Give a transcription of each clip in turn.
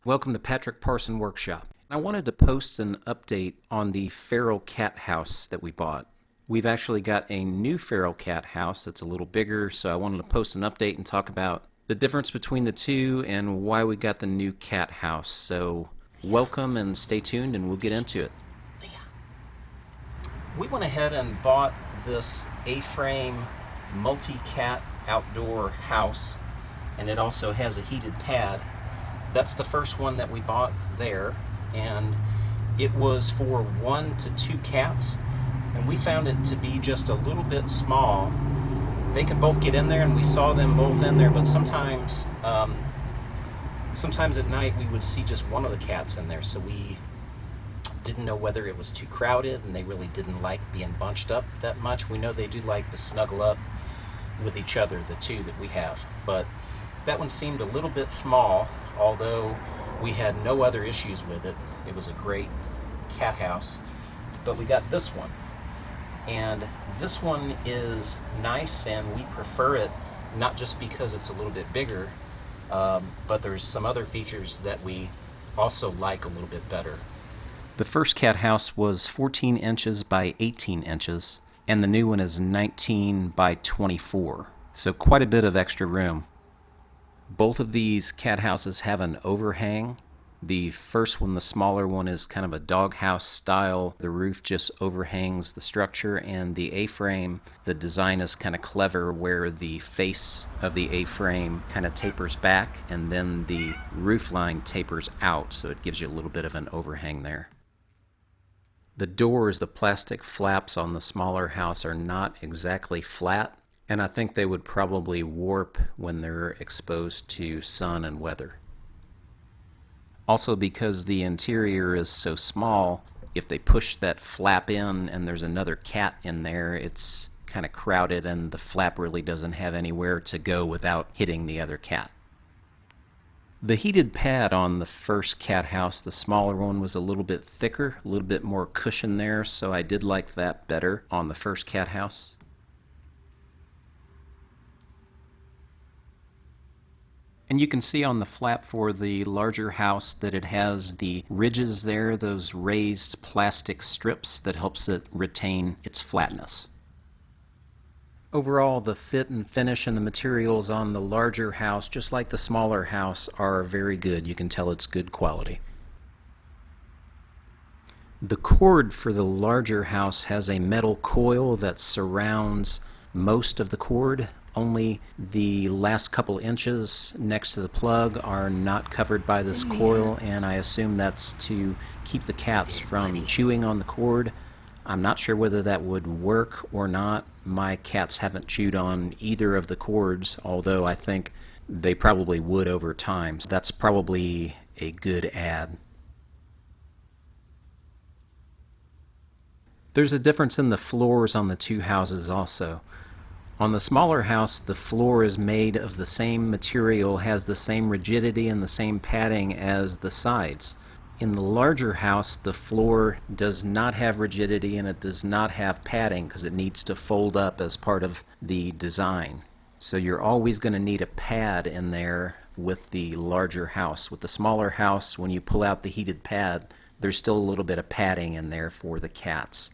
Welcome to Patrick Parson Workshop. I wanted to post an update on the feral cat house that we bought. We've actually got a new feral cat house that's a little bigger, so I wanted to post an update and talk about the difference between the two and why we got the new cat house. So welcome and stay tuned and we'll get into it. We went ahead and bought this A-frame multi-cat outdoor house, and it also has a heated pad. That's the first one that we bought there, and it was for 1 to 2 cats, and we found it to be just a little bit small. They could both get in there, and we saw them both in there, but sometimes at night we would see just one of the cats in there, so we didn't know whether it was too crowded, and they really didn't like being bunched up that much. We know they do like to snuggle up with each other, the two that we have, but that one seemed a little bit small, although we had no other issues with it. It was a great cat house. But we got this one, and this one is nice, and we prefer it not just because it's a little bit bigger, but there's some other features that we also like a little bit better. The first cat house was 14 inches by 18 inches, and the new one is 19 by 24, so quite a bit of extra room. Both of these cat houses have an overhang. The first one, the smaller one, is kind of a doghouse style. The roof just overhangs the structure, and the A-frame, the design is kind of clever where the face of the A-frame kind of tapers back and then the roof line tapers out, so it gives you a little bit of an overhang there. The doors, the plastic flaps on the smaller house, are not exactly flat, and I think they would probably warp when they're exposed to sun and weather. Also, because the interior is so small, if they push that flap in and there's another cat in there, it's kind of crowded and the flap really doesn't have anywhere to go without hitting the other cat. The heated pad on the first cat house, the smaller one, was a little bit thicker, a little bit more cushion there, so I did like that better on the first cat house. And you can see on the flap for the larger house that it has the ridges there, those raised plastic strips that helps it retain its flatness. Overall, the fit and finish and the materials on the larger house, just like the smaller house, are very good. You can tell it's good quality. The cord for the larger house has a metal coil that surrounds most of the cord. Only the last couple inches next to the plug are not covered by this coil, and I assume that's to keep the cats from chewing on the cord. I'm not sure whether that would work or not. My cats haven't chewed on either of the cords, although I think they probably would over time. So that's probably a good add. There's a difference in the floors on the two houses also. On the smaller house, the floor is made of the same material, has the same rigidity and the same padding as the sides. In the larger house, the floor does not have rigidity and it does not have padding because it needs to fold up as part of the design. So you're always going to need a pad in there with the larger house. With the smaller house, when you pull out the heated pad, there's still a little bit of padding in there for the cats.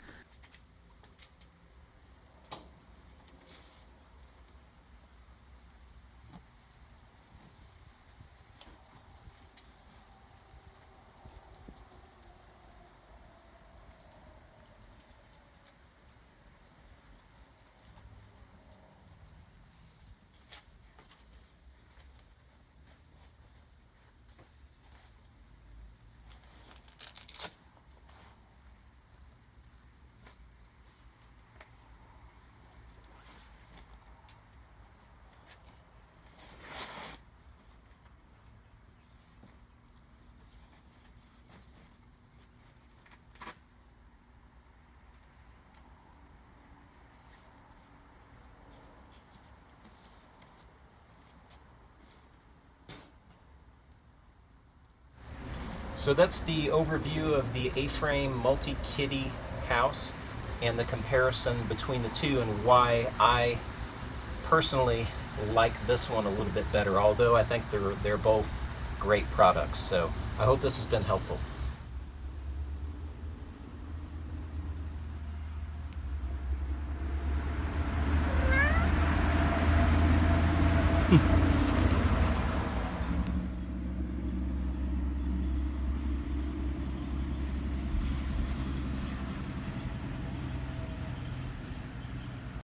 So that's the overview of the A-frame multi-kitty house and the comparison between the two and why I personally like this one a little bit better, although I think they're both great products. So I hope this has been helpful.